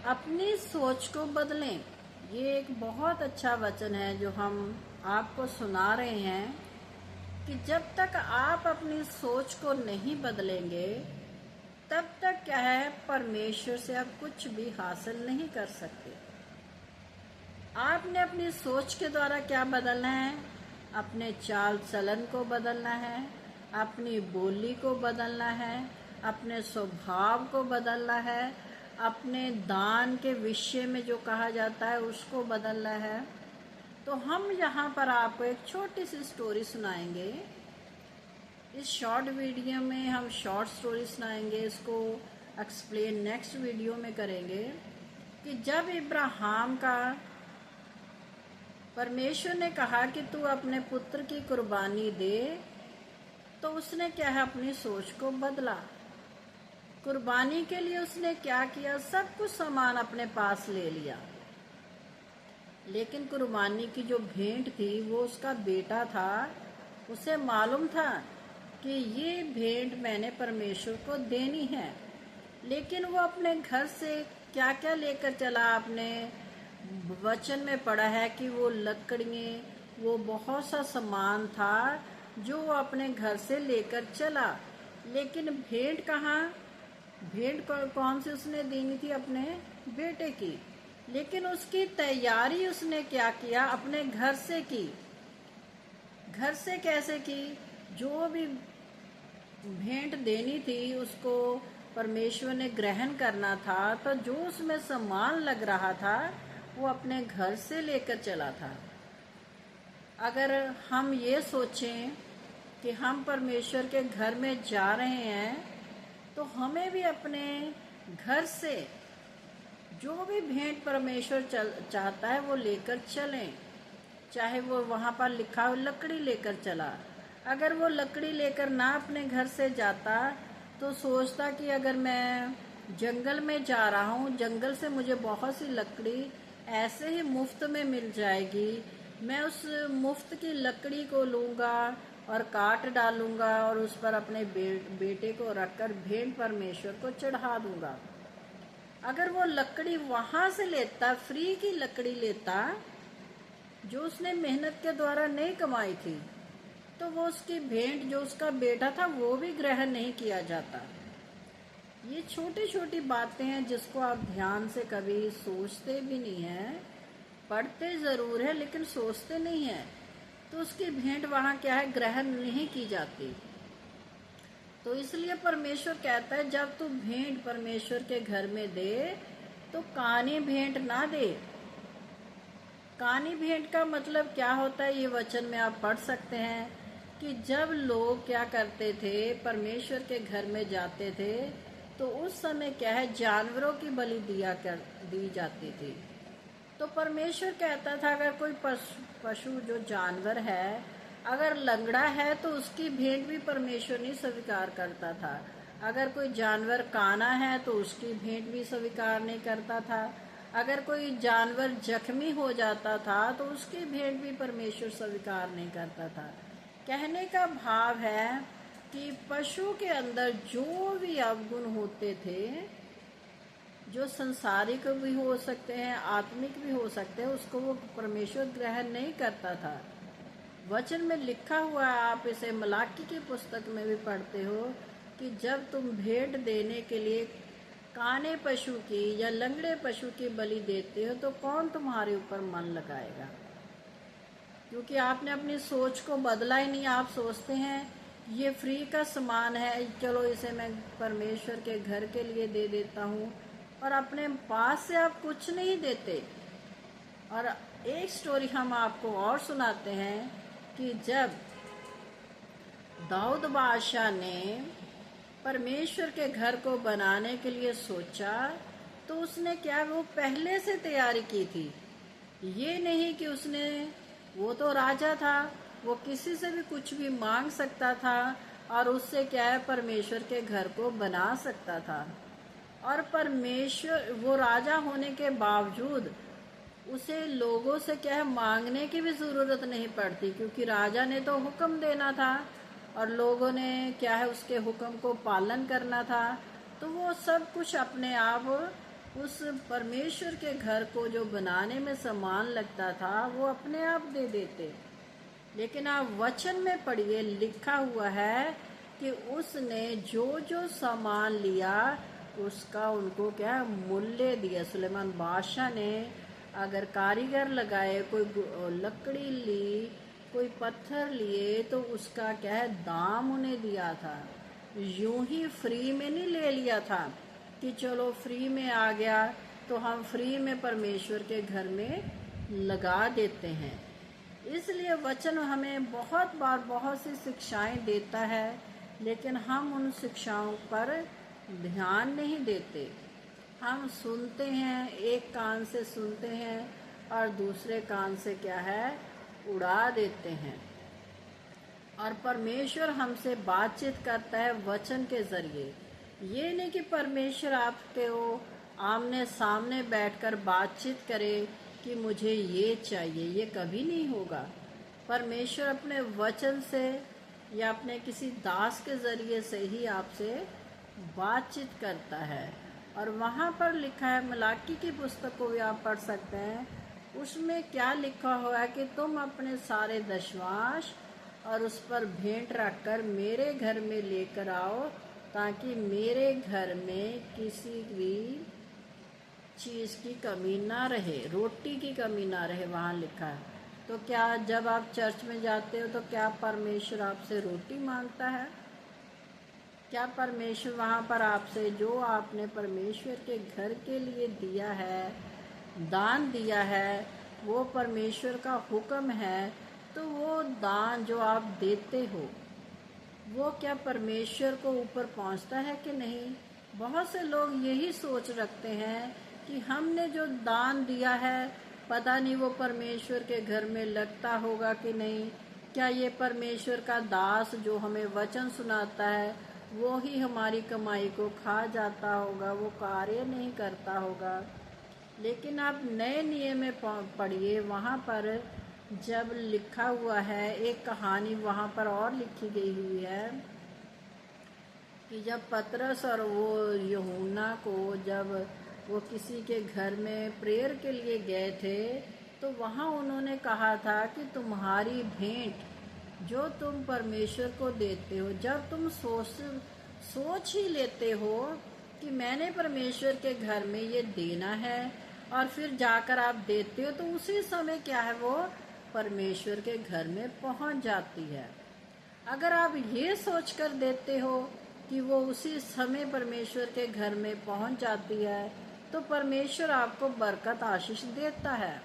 अपनी सोच को बदलें। ये एक बहुत अच्छा वचन है जो हम आपको सुना रहे हैं कि जब तक आप अपनी सोच को नहीं बदलेंगे तब तक क्या है, परमेश्वर से आप कुछ भी हासिल नहीं कर सकते। आपने अपनी सोच के द्वारा क्या बदलना है? अपने चाल चलन को बदलना है, अपनी बोली को बदलना है, अपने स्वभाव को बदलना है, अपने दान के विषय में जो कहा जाता है उसको बदलना है। तो हम यहाँ पर आपको एक छोटी सी स्टोरी सुनाएंगे। इस शॉर्ट वीडियो में हम शॉर्ट स्टोरी सुनाएंगे, इसको एक्सप्लेन नेक्स्ट वीडियो में करेंगे कि जब इब्राहिम का परमेश्वर ने कहा कि तू अपने पुत्र की कुर्बानी दे, तो उसने क्या है, अपनी सोच को बदला। कुर्बानी के लिए उसने क्या किया, सब कुछ सामान अपने पास ले लिया, लेकिन कुर्बानी की जो भेंट थी वो उसका बेटा था। उसे मालूम था कि ये भेंट मैंने परमेश्वर को देनी है, लेकिन वो अपने घर से क्या क्या लेकर चला। आपने वचन में पढ़ा है कि वो लकड़ियाँ, वो बहुत सा सामान था जो वो अपने घर से लेकर चला, लेकिन भेंट कहाँ? भेंट कौन सी उसने देनी थी? अपने बेटे की। लेकिन उसकी तैयारी उसने क्या किया? अपने घर से की। घर से कैसे की? जो भी भेंट देनी थी उसको परमेश्वर ने ग्रहण करना था, तो जो उसमें सामान लग रहा था वो अपने घर से लेकर चला था। अगर हम ये सोचें कि हम परमेश्वर के घर में जा रहे हैं, तो हमें भी अपने घर से जो भी भेंट परमेश्वर चाहता है वो लेकर चलें। चाहे वो वहाँ पर लिखा हो लकड़ी लेकर चला, अगर वो लकड़ी लेकर ना अपने घर से जाता तो सोचता कि अगर मैं जंगल में जा रहा हूँ, जंगल से मुझे बहुत सी लकड़ी ऐसे ही मुफ्त में मिल जाएगी, मैं उस मुफ्त की लकड़ी को लूँगा और काट डालूंगा और उस पर अपने बेटे को रखकर भेंट परमेश्वर को चढ़ा दूंगा। अगर वो लकड़ी वहां से लेता, फ्री की लकड़ी लेता जो उसने मेहनत के द्वारा नहीं कमाई थी, तो वो उसकी भेंट जो उसका बेटा था वो भी ग्रहण नहीं किया जाता। ये छोटी छोटी बातें हैं जिसको आप ध्यान से कभी सोचते भी नहीं हैं, पढ़ते जरूर है लेकिन सोचते नहीं है, तो उसकी भेंट वहां क्या है, ग्रहण नहीं की जाती। तो इसलिए परमेश्वर कहता है जब तू भेंट परमेश्वर के घर में दे तो कानी भेंट ना दे। कानी भेंट का मतलब क्या होता है, ये वचन में आप पढ़ सकते हैं कि जब लोग क्या करते थे, परमेश्वर के घर में जाते थे, तो उस समय क्या है, जानवरों की बलि दी जाती थी। तो परमेश्वर कहता था अगर कोई पशु जो जानवर है अगर लंगड़ा है तो उसकी भेंट भी परमेश्वर नहीं स्वीकार करता था। अगर कोई जानवर काना है तो उसकी भेंट भी स्वीकार नहीं करता था। अगर कोई जानवर जख्मी हो जाता था तो उसकी भेंट भी परमेश्वर स्वीकार नहीं करता था। कहने का भाव है कि पशु के अंदर जो भी अवगुण होते थे, जो संसारिक भी हो सकते हैं, आत्मिक भी हो सकते हैं, उसको वो परमेश्वर ग्रहण नहीं करता था। वचन में लिखा हुआ है, आप इसे मलाकी की पुस्तक में भी पढ़ते हो कि जब तुम भेंट देने के लिए काने पशु की या लंगड़े पशु की बलि देते हो तो कौन तुम्हारे ऊपर मन लगाएगा? क्योंकि आपने अपनी सोच को बदला ही नहीं। आप सोचते हैं ये फ्री का सामान है, चलो इसे मैं परमेश्वर के घर के लिए दे देता हूँ, और अपने पास से आप कुछ नहीं देते। और एक स्टोरी हम आपको और सुनाते हैं कि जब दाऊद बादशाह ने परमेश्वर के घर को बनाने के लिए सोचा तो उसने क्या, वो पहले से तैयारी की थी। ये नहीं कि उसने, वो तो राजा था, वो किसी से भी कुछ भी मांग सकता था और उससे क्या है, परमेश्वर के घर को बना सकता था। और परमेश्वर, वो राजा होने के बावजूद उसे लोगों से क्या है, मांगने की भी जरूरत नहीं पड़ती, क्योंकि राजा ने तो हुक्म देना था और लोगों ने क्या है, उसके हुक्म को पालन करना था। तो वो सब कुछ अपने आप उस परमेश्वर के घर को जो बनाने में सामान लगता था वो अपने आप दे देते। लेकिन आप वचन में पढ़िए, लिखा हुआ है कि उसने जो जो सामान लिया उसका उनको क्या मूल्य दिया। सुलेमान बादशाह ने अगर कारीगर लगाए, कोई लकड़ी ली, कोई पत्थर लिए, तो उसका क्या है दाम उन्हें दिया था। यूं ही फ्री में नहीं ले लिया था कि चलो फ्री में आ गया तो हम फ्री में परमेश्वर के घर में लगा देते हैं। इसलिए वचन हमें बहुत बार बहुत सी शिक्षाएं देता है, लेकिन हम उन शिक्षाओं पर ध्यान नहीं देते। हम सुनते हैं, एक कान से सुनते हैं और दूसरे कान से क्या है उड़ा देते हैं। और परमेश्वर हमसे बातचीत करता है वचन के जरिए। ये नहीं कि परमेश्वर आपके वो आमने सामने बैठकर बातचीत करे कि मुझे ये चाहिए, ये कभी नहीं होगा। परमेश्वर अपने वचन से या अपने किसी दास के जरिए से ही आपसे बातचीत करता है। और वहाँ पर लिखा है, मलाकी की पुस्तक को भी आप पढ़ सकते हैं, उसमें क्या लिखा हुआ है कि तुम अपने सारे दशवांश और उस पर भेंट रखकर मेरे घर में लेकर आओ, ताकि मेरे घर में किसी भी चीज़ की कमी ना रहे, रोटी की कमी ना रहे, वहाँ लिखा है। तो क्या जब आप चर्च में जाते हो तो क्या परमेश्वर आपसे रोटी मांगता है? क्या परमेश्वर वहाँ पर आपसे जो आपने परमेश्वर के घर के लिए दिया है, दान दिया है, वो परमेश्वर का हुक्म है, तो वो दान जो आप देते हो वो क्या परमेश्वर को ऊपर पहुँचता है कि नहीं? बहुत से लोग यही सोच रखते हैं कि हमने जो दान दिया है पता नहीं वो परमेश्वर के घर में लगता होगा कि नहीं। क्या ये परमेश्वर का दास जो हमें वचन सुनाता है वो ही हमारी कमाई को खा जाता होगा, वो कार्य नहीं करता होगा। लेकिन आप नए नियम में पढ़िए, वहाँ पर जब लिखा हुआ है, एक कहानी वहाँ पर और लिखी गई हुई है कि जब पतरस और वो यूहन्ना को जब वो किसी के घर में प्रेयर के लिए गए थे, तो वहाँ उन्होंने कहा था कि तुम्हारी भेंट जो तुम परमेश्वर को देते हो, जब तुम सोच ही लेते हो कि मैंने परमेश्वर के घर में ये देना है और फिर जाकर आप देते हो, तो उसी समय क्या है वो परमेश्वर के घर में पहुंच जाती है। अगर आप ये सोचकर देते हो कि वो उसी समय परमेश्वर के घर में पहुंच जाती है, तो परमेश्वर आपको बरकत आशीष देता है।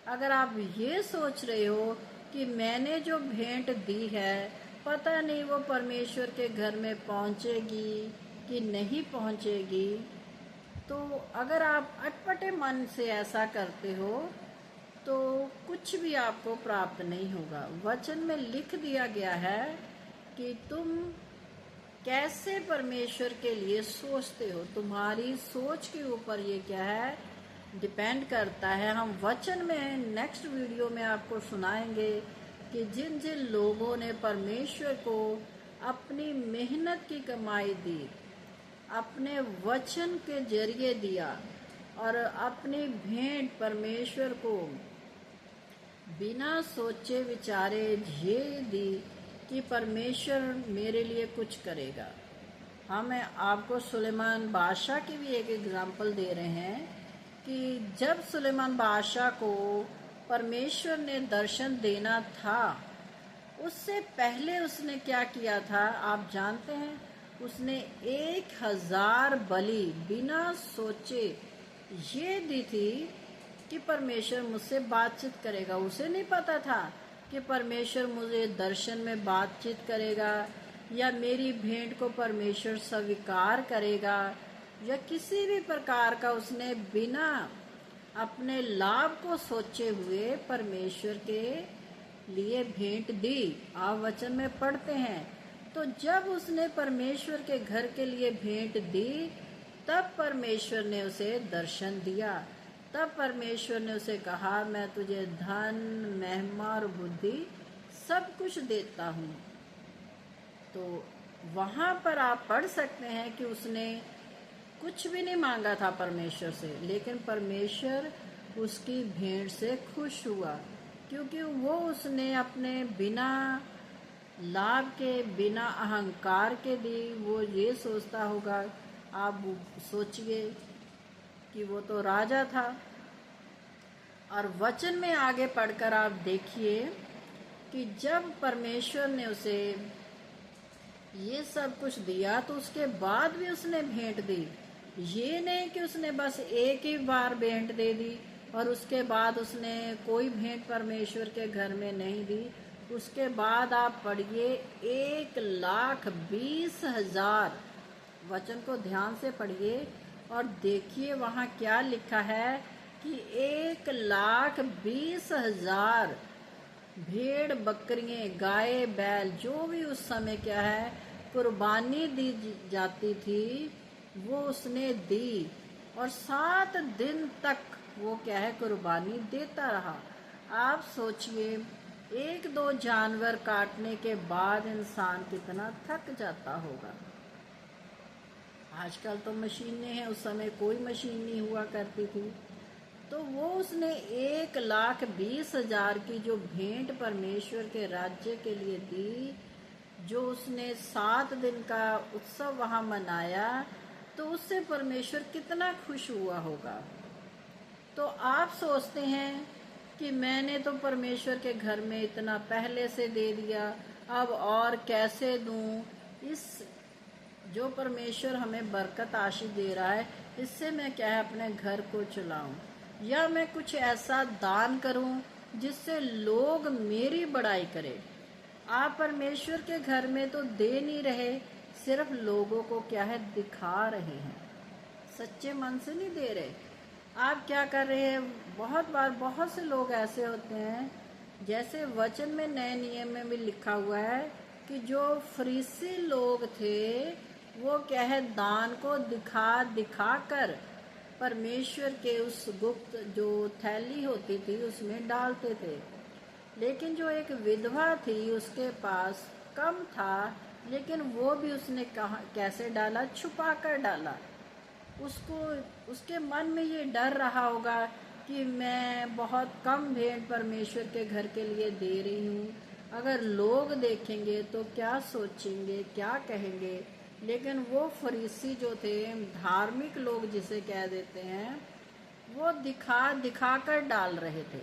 अगर आप ये सोच रहे हो कि मैंने जो भेंट दी है पता नहीं वो परमेश्वर के घर में पहुंचेगी कि नहीं पहुंचेगी, तो अगर आप अटपटे मन से ऐसा करते हो तो कुछ भी आपको प्राप्त नहीं होगा। वचन में लिख दिया गया है कि तुम कैसे परमेश्वर के लिए सोचते हो, तुम्हारी सोच के ऊपर ये क्या है डिपेंड करता है। हम वचन में नेक्स्ट वीडियो में आपको सुनाएंगे कि जिन जिन लोगों ने परमेश्वर को अपनी मेहनत की कमाई दी, अपने वचन के जरिए दिया और अपनी भेंट परमेश्वर को बिना सोचे विचारे ये दी कि परमेश्वर मेरे लिए कुछ करेगा। हम आपको सुलेमान बादशाह की भी एक एग्जाम्पल दे रहे हैं कि जब सुलेमान बादशाह को परमेश्वर ने दर्शन देना था, उससे पहले उसने क्या किया था आप जानते हैं? उसने 1000 बलि बिना सोचे ये दी थी कि परमेश्वर मुझसे बातचीत करेगा। उसे नहीं पता था कि परमेश्वर मुझे दर्शन में बातचीत करेगा या मेरी भेंट को परमेश्वर स्वीकार करेगा या किसी भी प्रकार का उसने बिना अपने लाभ को सोचे हुए परमेश्वर के लिए भेंट दी। आप वचन में पढ़ते हैं, तो जब उसने परमेश्वर के घर के लिए भेंट दी तब परमेश्वर ने उसे दर्शन दिया। तब परमेश्वर ने उसे कहा, मैं तुझे धन, महिमा और बुद्धि सब कुछ देता हूँ। तो वहाँ पर आप पढ़ सकते हैं कि उसने कुछ भी नहीं मांगा था परमेश्वर से, लेकिन परमेश्वर उसकी भेंट से खुश हुआ, क्योंकि वो उसने अपने बिना लाभ के, बिना अहंकार के दी। वो ये सोचता होगा, आप सोचिए कि वो तो राजा था। और वचन में आगे पढ़कर आप देखिए कि जब परमेश्वर ने उसे ये सब कुछ दिया तो उसके बाद भी उसने भेंट दी। ये नहीं कि उसने बस एक ही बार भेंट दे दी और उसके बाद उसने कोई भेंट परमेश्वर के घर में नहीं दी। उसके बाद आप पढ़िए 1,20,000, वचन को ध्यान से पढ़िए और देखिए वहाँ क्या लिखा है कि 1,20,000 भेड़ बकरियां, गाय बैल, जो भी उस समय क्या है कुर्बानी दी जाती थी, वो उसने दी। और 7 दिन तक वो क्या है कुर्बानी देता रहा। आप सोचिए, 1-2 जानवर काटने के बाद इंसान कितना थक जाता होगा। आजकल तो मशीनें हैं, उस समय कोई मशीन नहीं हुआ करती थी। तो वो उसने 1,20,000 की जो भेंट परमेश्वर के राज्य के लिए दी, जो उसने 7 दिन का उत्सव वहाँ मनाया, तो उससे परमेश्वर कितना खुश हुआ होगा। तो आप सोचते हैं कि मैंने तो परमेश्वर के घर में इतना पहले से दे दिया, अब और कैसे दूं? इस जो परमेश्वर हमें बरकत आशीष दे रहा है, इससे मैं क्या है अपने घर को चलाऊं, या मैं कुछ ऐसा दान करूं जिससे लोग मेरी बड़ाई करें। आप परमेश्वर के घर में तो दे नहीं रहे, सिर्फ लोगों को क्या है दिखा रहे हैं, सच्चे मन से नहीं दे रहे। आप क्या कर रहे हैं? बहुत बार बहुत से लोग ऐसे होते हैं, जैसे वचन में नए नियम में भी लिखा हुआ है कि जो फरीसी लोग थे वो क्या है दान को दिखा दिखा कर परमेश्वर के उस गुप्त जो थैली होती थी उसमें डालते थे। लेकिन जो एक विधवा थी उसके पास कम था, लेकिन वो भी उसने कहा कैसे डाला, छुपा कर डाला। उसको उसके मन में ये डर रहा होगा कि मैं बहुत कम भेंट परमेश्वर के घर के लिए दे रही हूँ, अगर लोग देखेंगे तो क्या सोचेंगे, क्या कहेंगे। लेकिन वो फरीसी जो थे, धार्मिक लोग जिसे कह देते हैं, वो दिखा दिखा कर डाल रहे थे।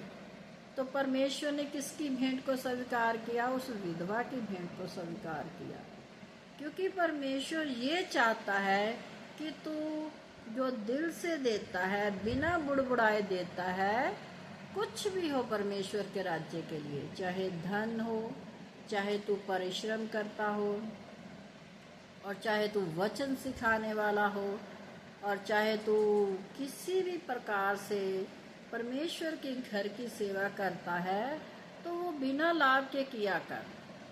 तो परमेश्वर ने किसकी भेंट को स्वीकार किया? उस विधवा की भेंट को स्वीकार किया, क्योंकि परमेश्वर ये चाहता है कि तू जो दिल से देता है, बिना बुड़बुड़ाए देता है, कुछ भी हो परमेश्वर के राज्य के लिए, चाहे धन हो, चाहे तू परिश्रम करता हो, और चाहे तू वचन सिखाने वाला हो, और चाहे तू किसी भी प्रकार से परमेश्वर के घर की सेवा करता है, तो वो बिना लाभ के किया कर।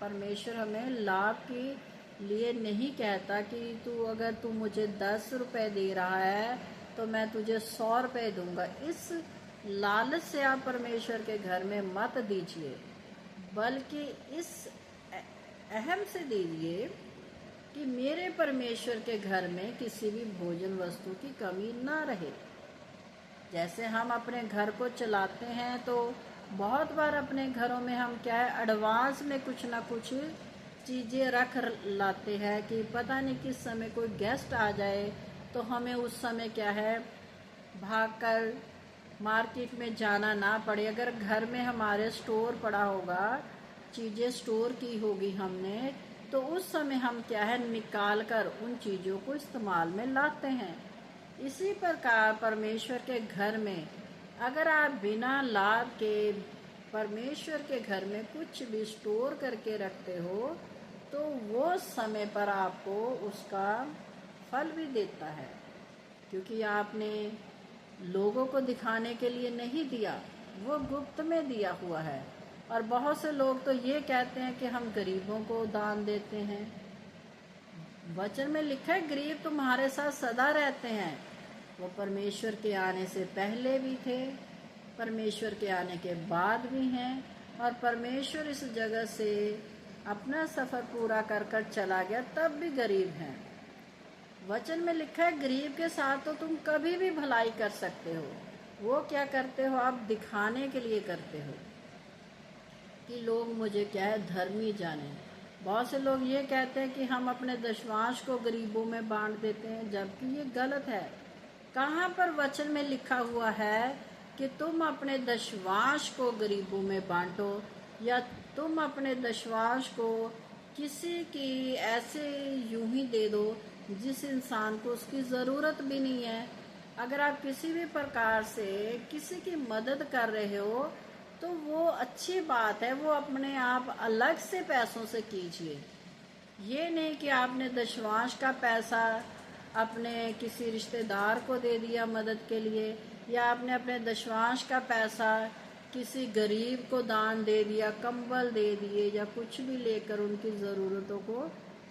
परमेश्वर हमें लाभ के लिए नहीं कहता कि अगर तू मुझे 10 रुपए दे रहा है तो मैं तुझे 100 रुपए दूंगा। इस लालच से आप परमेश्वर के घर में मत दीजिए, बल्कि इस अहम से दीजिए कि मेरे परमेश्वर के घर में किसी भी भोजन वस्तु की कमी ना रहे। जैसे हम अपने घर को चलाते हैं तो बहुत बार अपने घरों में हम क्या है एडवांस में कुछ ना कुछ चीज़ें रख लाते हैं कि पता नहीं किस समय कोई गेस्ट आ जाए तो हमें उस समय क्या है भागकर मार्केट में जाना ना पड़े। अगर घर में हमारे स्टोर पड़ा होगा, चीज़ें स्टोर की होगी हमने, तो उस समय हम क्या है निकाल कर उन चीज़ों को इस्तेमाल में लाते हैं। इसी प्रकार परमेश्वर के घर में अगर आप बिना लाभ के परमेश्वर के घर में कुछ भी स्टोर करके रखते हो, तो वो समय पर आपको उसका फल भी देता है, क्योंकि आपने लोगों को दिखाने के लिए नहीं दिया, वो गुप्त में दिया हुआ है। और बहुत से लोग तो ये कहते हैं कि हम गरीबों को दान देते हैं। वचन में लिखा है गरीब तुम्हारे साथ सदा रहते हैं। वो परमेश्वर के आने से पहले भी थे, परमेश्वर के आने के बाद भी हैं, और परमेश्वर इस जगह से अपना सफ़र पूरा कर कर चला गया तब भी गरीब हैं। वचन में लिखा है गरीब के साथ तो तुम कभी भी भलाई कर सकते हो। वो क्या करते हो आप? दिखाने के लिए करते हो कि लोग मुझे क्या है धर्मी जाने। बहुत से लोग ये कहते हैं कि हम अपने दशवांश को गरीबों में बांट देते हैं, जबकि ये गलत है। कहाँ पर वचन में लिखा हुआ है कि तुम अपने दशवांश को गरीबों में बांटो, या तुम अपने दशवांश को किसी की ऐसे यूं ही दे दो जिस इंसान को उसकी ज़रूरत भी नहीं है। अगर आप किसी भी प्रकार से किसी की मदद कर रहे हो तो वो अच्छी बात है, वो अपने आप अलग से पैसों से कीजिए। ये नहीं कि आपने दशवांश का पैसा अपने किसी रिश्तेदार को दे दिया मदद के लिए, या आपने अपने दशवांश का पैसा किसी गरीब को दान दे दिया, कंबल दे दिए या कुछ भी लेकर उनकी ज़रूरतों को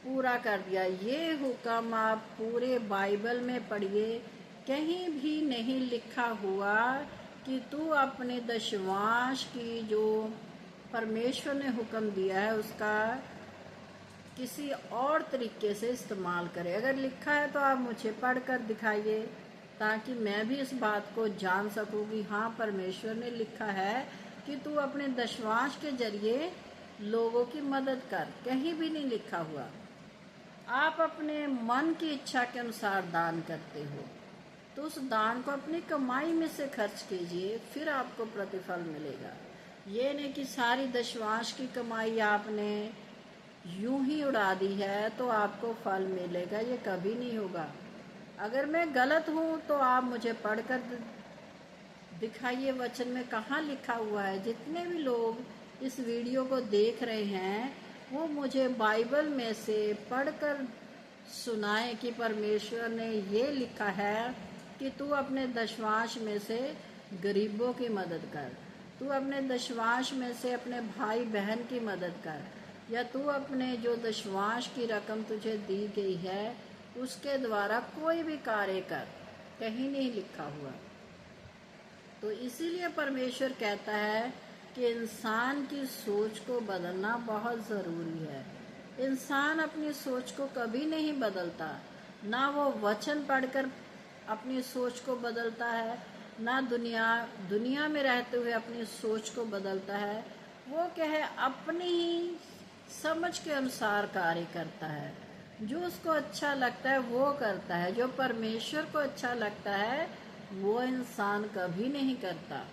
पूरा कर दिया। ये हुक्म आप पूरे बाइबल में पढ़िए, कहीं भी नहीं लिखा हुआ कि तू अपने दशवांश की जो परमेश्वर ने हुक्म दिया है उसका किसी और तरीके से इस्तेमाल करे। अगर लिखा है तो आप मुझे पढ़कर दिखाइए ताकि मैं भी इस बात को जान सकूं कि हाँ परमेश्वर ने लिखा है कि तू अपने दशवांश के जरिए लोगों की मदद कर। कहीं भी नहीं लिखा हुआ। आप अपने मन की इच्छा के अनुसार दान करते हो तो उस दान को अपनी कमाई में से खर्च कीजिए, फिर आपको प्रतिफल मिलेगा। ये नहीं कि सारी दशवांश की कमाई आपने यूं ही उड़ा दी है तो आपको फल मिलेगा, ये कभी नहीं होगा। अगर मैं गलत हूँ तो आप मुझे पढ़कर दिखाइए वचन में कहाँ लिखा हुआ है। जितने भी लोग इस वीडियो को देख रहे हैं वो मुझे बाइबल में से पढ़कर सुनाए कि परमेश्वर ने ये लिखा है कि तू अपने दशवांश में से गरीबों की मदद कर, तू अपने दशवांश में से अपने भाई बहन की मदद कर, या तू अपने जो दशवांश की रकम तुझे दी गई है उसके द्वारा कोई भी कार्य कर। कहीं नहीं लिखा हुआ। तो इसीलिए परमेश्वर कहता है कि इंसान की सोच को बदलना बहुत ज़रूरी है। इंसान अपनी सोच को कभी नहीं बदलता, ना वो वचन पढ़कर अपनी सोच को बदलता है, ना दुनिया में रहते हुए अपनी सोच को बदलता है। वो क्या है अपनी ही समझ के अनुसार कार्य करता है। जो उसको अच्छा लगता है वो करता है, जो परमेश्वर को अच्छा लगता है वो इंसान कभी नहीं करता।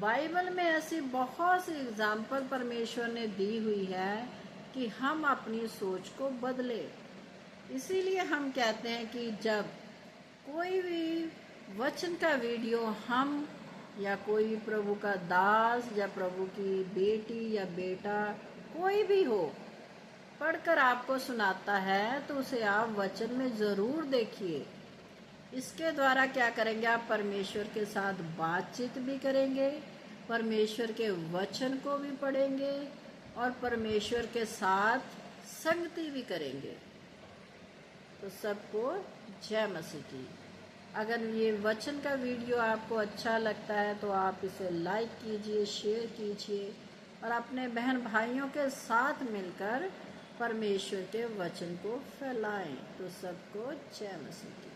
बाइबल में ऐसी बहुत सी एग्जाम्पल परमेश्वर ने दी हुई है कि हम अपनी सोच को बदले। इसीलिए हम कहते हैं कि जब कोई भी वचन का वीडियो हम या कोई प्रभु का दास या प्रभु की बेटी या बेटा कोई भी हो पढ़कर आपको सुनाता है तो उसे आप वचन में ज़रूर देखिए। इसके द्वारा क्या करेंगे? आप परमेश्वर के साथ बातचीत भी करेंगे, परमेश्वर के वचन को भी पढ़ेंगे और परमेश्वर के साथ संगति भी करेंगे। तो सबको जय मसीह की। अगर ये वचन का वीडियो आपको अच्छा लगता है तो आप इसे लाइक कीजिए, शेयर कीजिए और अपने बहन भाइयों के साथ मिलकर परमेश्वर के वचन को फैलाएं। तो सबको जय मसीह की।